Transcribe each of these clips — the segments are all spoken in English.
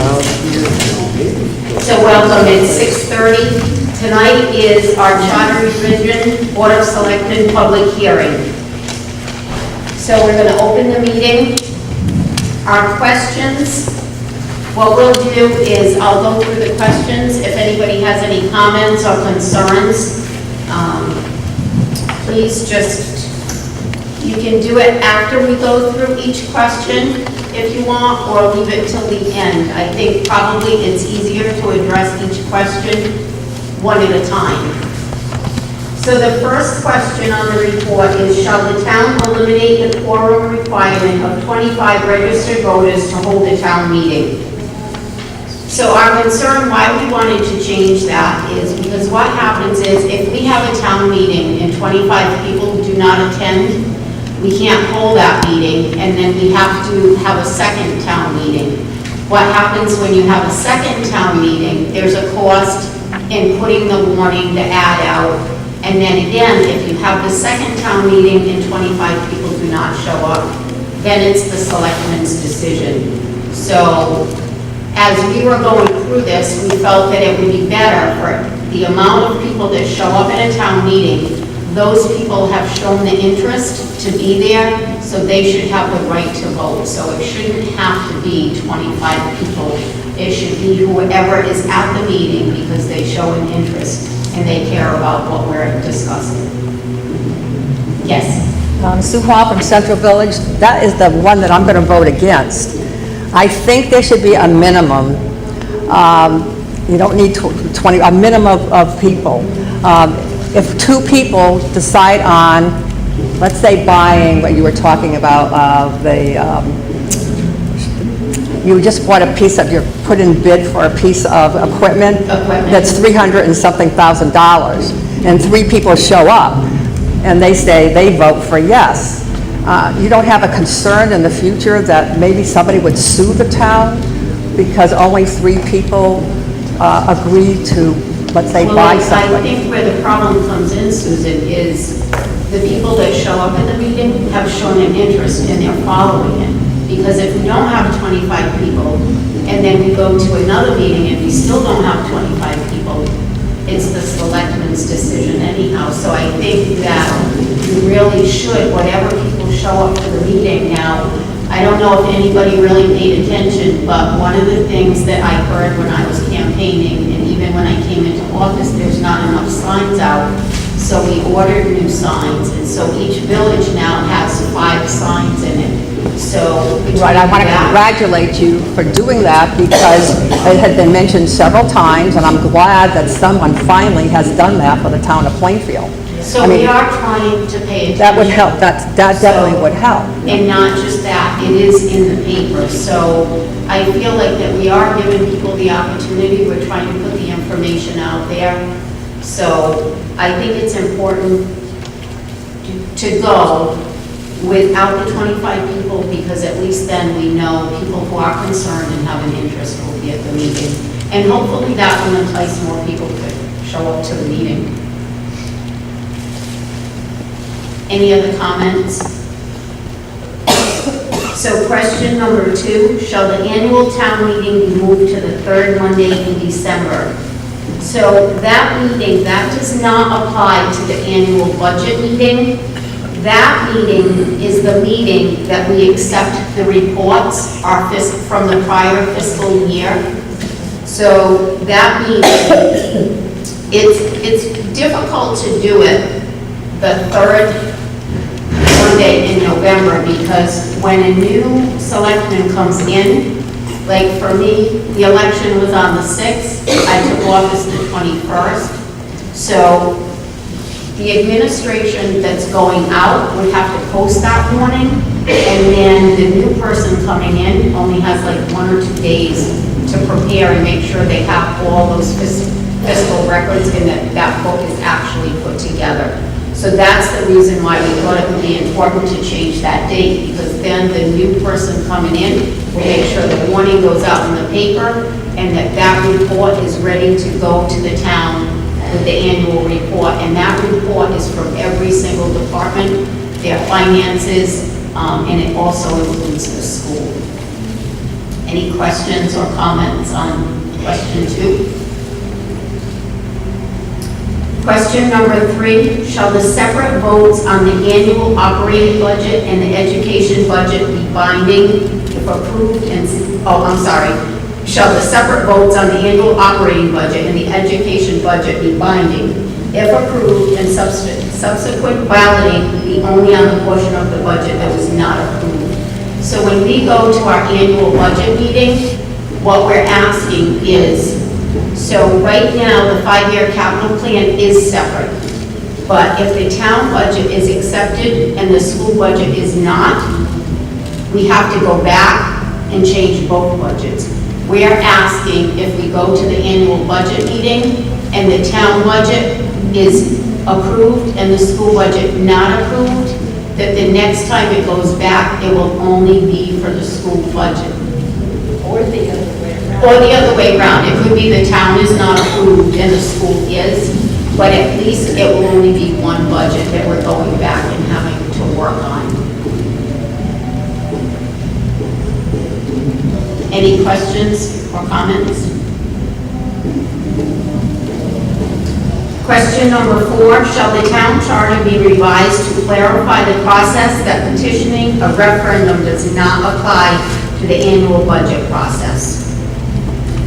So welcome, it's 6:30. Tonight is our charter revision Board of Selectmen public hearing. So we're going to open the meeting. Our questions, what we'll do is I'll go through the questions. If anybody has any comments or concerns, please just, you can do it after we go through each question if you want, or leave it till the end. I think probably it's easier to address each question one at a time. So the first question on the report is, shall the town eliminate the quorum requirement of 25 registered voters to hold a town meeting? So our concern, why we wanted to change that, is because what happens is if we have a town meeting and 25 people do not attend, we can't hold that meeting, and then we have to have a second town meeting. What happens when you have a second town meeting, there's a cost in putting the warning, the ad out, and then again, if you have the second town meeting and 25 people do not show up, then it's the selectmen's decision. So as we were going through this, we felt that it would be better for the amount of people that show up at a town meeting. Those people have shown the interest to be there, so they should have the right to vote. So it shouldn't have to be 25 people. It should be whoever is at the meeting because they show an interest and they care about what we're discussing. Yes? Sue Hall from Central Village. That is the one that I'm going to vote against. I think there should be a minimum. You don't need 20, a minimum of people. If two people decide on, let's say buying what you were talking about, you just bought a piece of, you're put in bid for a piece of equipment that's $300 and something thousand, and three people show up and they say they vote for yes. You don't have a concern in the future that maybe somebody would sue the town because only three people agree to, let's say, buy something? I think where the problem comes in, Susan, is the people that show up at the meeting have shown an interest and they're following it. Because if we don't have 25 people and then we go to another meeting and we still don't have 25 people, it's the selectmen's decision anyhow. So I think that you really should, whatever people show up to the meeting now, I don't know if anybody really paid attention, but one of the things that I heard when I was campaigning, and even when I came into office, there's not enough signs out. So we ordered new signs, and so each village now has 5 signs in it. So right, I want to congratulate you for doing that because it had been mentioned several times, and I'm glad that someone finally has done that for the town of Plainfield. So we are trying to pay attention. That would help. That definitely would help. And not just that, it is in the paper. So I feel like that we are giving people the opportunity. We're trying to put the information out there. So I think it's important to go without the 25 people, because at least then we know people who are concerned and have an interest will be at the meeting. And hopefully that will entice more people to show up to the meeting. Any other comments? So question number 2, shall the annual town meeting be moved to the 3rd Monday in December? So that meeting, that does not apply to the annual budget meeting. That meeting is the meeting that we accept the reports from the prior fiscal year. So that meeting, it's difficult to do it the 3rd Monday in November, because when a new selectman comes in, like for me, the election was on the 6th, I took office the 21st. So the administration that's going out would have to post that warning, and then the new person coming in only has like 1 or 2 days to prepare and make sure they have all those fiscal records and that book is actually put together. So that's the reason why we thought it would be important to change that date, because then the new person coming in will make sure the warning goes out in the paper and that report is ready to go to the town with the annual report. And that report is from every single department, their finances, and it also includes the school. Any questions or comments on question 2? Question number 3, shall the separate votes on the annual operating budget and the education budget be binding if approved and, shall the separate votes on the annual operating budget and the education budget be binding if approved and subsequent balloting be only on the portion of the budget that was not approved? So when we go to our annual budget meeting, what we're asking is, so right now, the 5-year capital plan is separate. But if the town budget is accepted and the school budget is not, we have to go back and change both budgets. We are asking if we go to the annual budget meeting and the town budget is approved and the school budget not approved, that the next time it goes back, it will only be for the school budget. Or the other way around. Or the other way around. It could be the town is not approved and the school is, but at least it will only be one budget that we're going back and having to work on. Any questions or comments? Question number 4, shall the town charter be revised to clarify the process that petitioning a referendum does not apply to the annual budget process?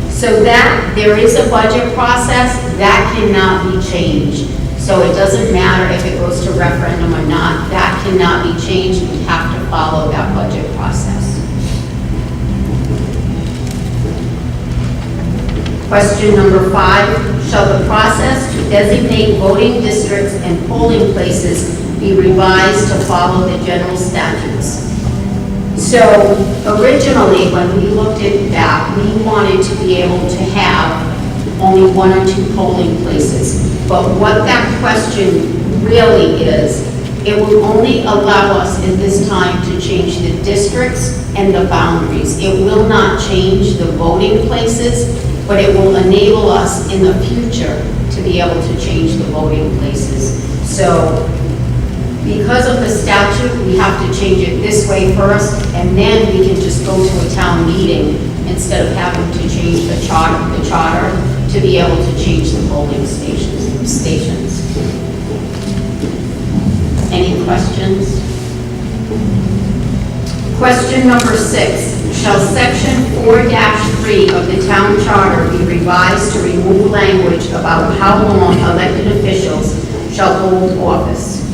So that there is a budget process, that cannot be changed. So it doesn't matter if it goes to referendum or not, that cannot be changed. We have to follow that budget process. Question number 5, shall the process to designate voting districts and polling places be revised to follow the general statutes? So originally, when we looked at that, we wanted to be able to have only 1 or 2 polling places. But what that question really is, it will only allow us at this time to change the districts and the boundaries. It will not change the voting places, but it will enable us in the future to be able to change the voting places. So because of the statute, we have to change it this way first, and then we can just go to a town meeting instead of having to change the charter to be able to change the polling stations. Any questions? Question number 6. Shall section 4-3 of the town charter be revised to remove language about how long elected officials shall hold office?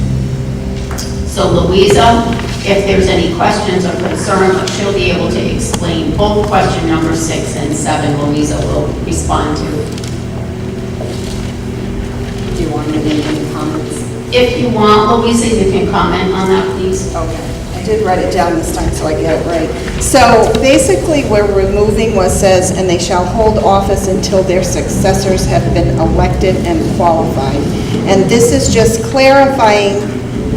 So Louisa, if there's any questions or concerns, she'll be able to explain both question number 6 and 7. Louisa will respond to. Do you want me to make any comments? If you want, Louisa, you can comment on that, please. Okay. I did write it down this time so I get it right. So basically, we're removing what says, and they shall hold office until their successors have been elected and qualified. And this is just clarifying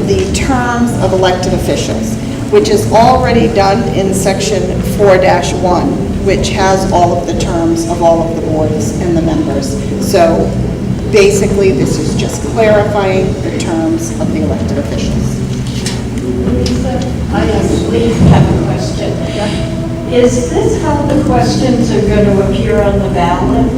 the terms of elected officials, which is already done in section 4-1, which has all of the terms of all of the boards and the members. So basically, this is just clarifying the terms of the elected officials. Lisa, I actually have a question. Is this how the questions are going to appear on the ballot?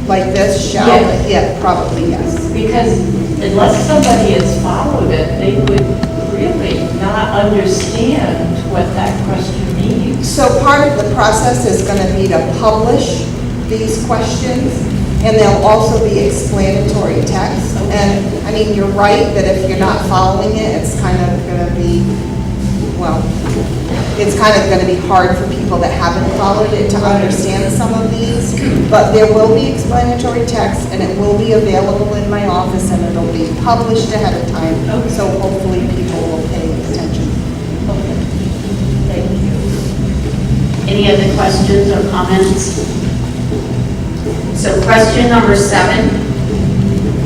Like this, shall? Yes. Yeah, probably yes. Because unless somebody has followed it, they would really not understand what that question means. So part of the process is going to be to publish these questions, and there'll also be explanatory text. And, I mean, you're right that if you're not following it, it's kind of going to be, well, it's kind of going to be hard for people that haven't followed it to understand some of these. But there will be explanatory text, and it will be available in my office, and it'll be published ahead of time. So hopefully people will pay attention. Okay. Thank you. Any other questions or comments? So question number 7.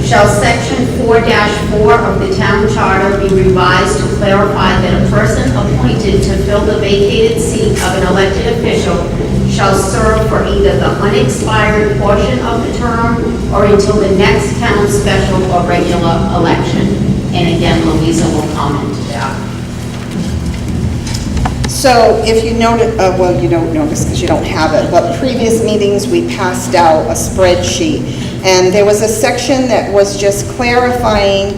Shall section 4-4 of the town charter be revised to clarify that a person appointed to fill the vacated seat of an elected official shall serve for either the unexpired portion of the term or until the next town special or regular election? And again, Louisa will comment to that. So if you notice, well, you don't notice because you don't have it, but previous meetings, we passed out a spreadsheet. And there was a section that was just clarifying,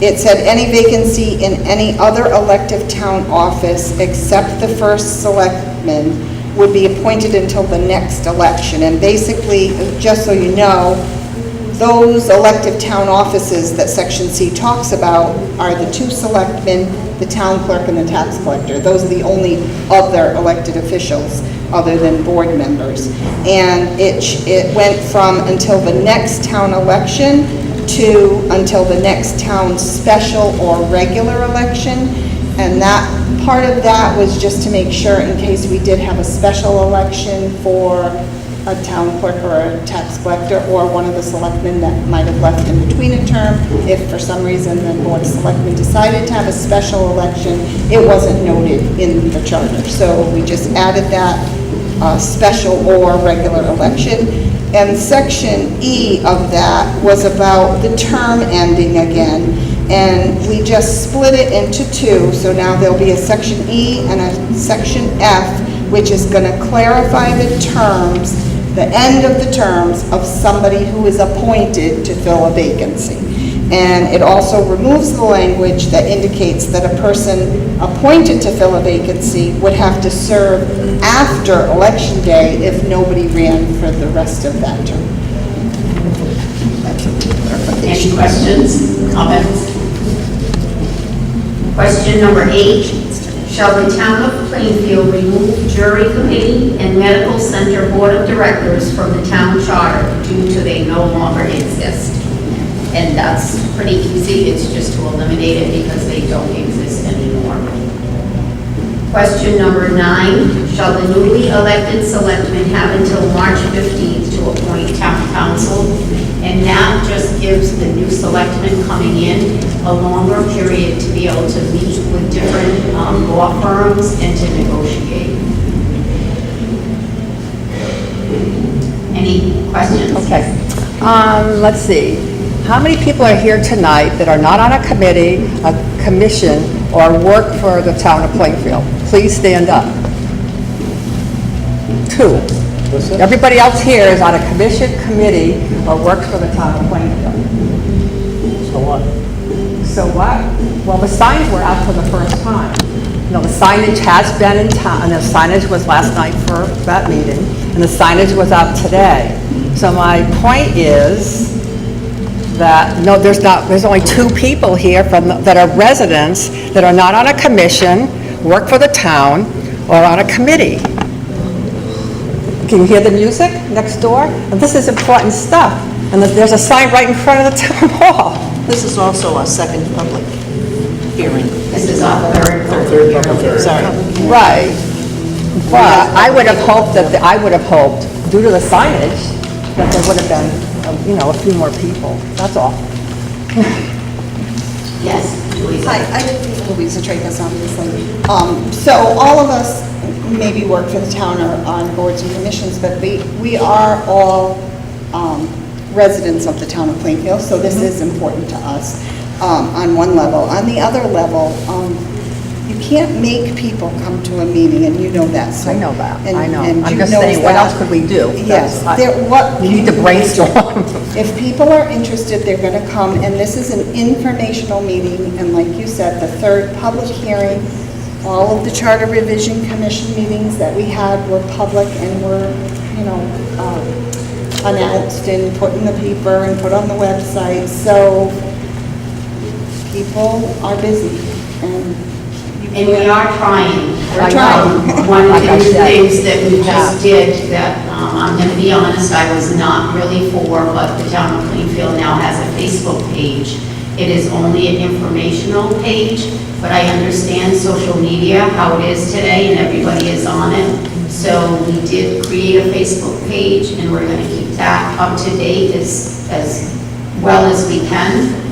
it said any vacancy in any other elective town office except the first selectman would be appointed until the next election. And basically, just so you know, those elective town offices that Section C talks about are the 2 selectmen, the town clerk, and the tax collector. Those are the only other elected officials other than board members. And it went from until the next town election to until the next town special or regular election. And that, part of that was just to make sure in case we did have a special election for a town clerk or a tax collector or one of the selectmen that might have left in between a term, if for some reason the board of selectmen decided to have a special election, it wasn't noted in the charter. So we just added that special or regular election. And section E of that was about the term ending again. And we just split it into 2. So now there'll be a section E and a section F, which is going to clarify the terms, the end of the terms of somebody who is appointed to fill a vacancy. And it also removes the language that indicates that a person appointed to fill a vacancy would have to serve after election day if nobody ran for the rest of that term. Any questions, comments? Question number 8, shall the town of Plainfield remove jury committee and medical center board of directors from the town charter due to they no longer exist? And that's pretty easy, it's just to eliminate it because they don't exist anymore. Question number 9, shall the newly elected selectmen have until March 15th to appoint town council? And that just gives the new selectmen coming in a longer period to be able to meet with different law firms and to negotiate. Any questions? Okay. Let's see. How many people are here tonight that are not on a committee, a commission, or work for the town of Plainfield? Please stand up. 2. Everybody else here is on a commission, committee, or works for the town of Plainfield. So what? So what? Well, the signs were out for the first time. You know, the signage has been in town, and the signage was last night for that meeting, and the signage was out today. So my point is that, no, there's only 2 people here that are residents that are not on a commission, work for the town, or on a committee. Can you hear the music next door? And this is important stuff. And there's a sign right in front of the town hall. This is also our second public hearing. This is our third. Sorry. Right. But I would have hoped due to the signage, that there would have been, a few more people. That's all. Yes, Louisa. Hi, I'm Louisa Tracus, obviously. So all of us maybe work for the town or on boards and commissions, but we are all residents of the town of Plainfield, so this is important to us on one level. On the other level, you can't make people come to a meeting, and you know that. So, I know that. and- I know. and I'm you just knows saying, what that. else could we do? Yes. We need to brainstorm. If people are interested, they're going to come, and this is an informational meeting, and like you said, the third public hearing. All of the Charter Revision Commission meetings that we had were public and were, announced and put in the paper and put on the website. So people are busy, and And we are trying. We're trying. One of Like the I new said. things that we just did that, I'm going to be honest, I was not really for, but the town of Plainfield now has a Facebook page. It is only an informational page, but I understand social media, how it is today, and everybody is on it. So we did create a Facebook page, and we're going to keep that up to date as well as we can.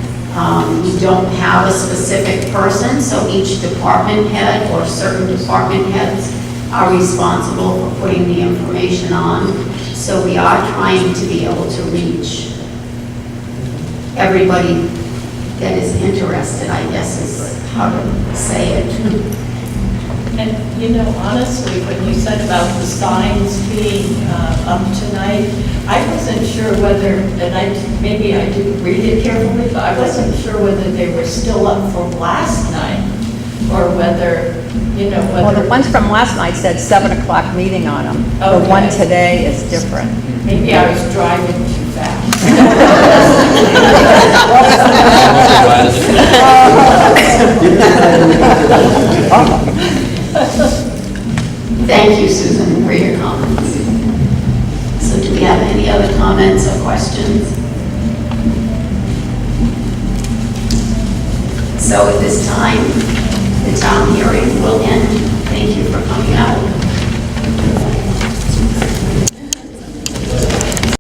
We don't have a specific person, so each department head or certain department heads are responsible for putting the information on. So we are trying to be able to reach everybody that is interested, I guess is how to say it. And, you know, honestly, when you said about the signs being up tonight, I wasn't sure whether, and maybe I didn't read it carefully, but I wasn't sure whether they were still up from last night, or whether, you know, Well, the whether, ones from last night said 7 o'clock meeting on them. The one Okay. today is different. maybe I was driving too fast. Thank you, Susan, for your comments. So do we have any other comments or questions? So at this time, the town hearing will end. Thank you for coming out.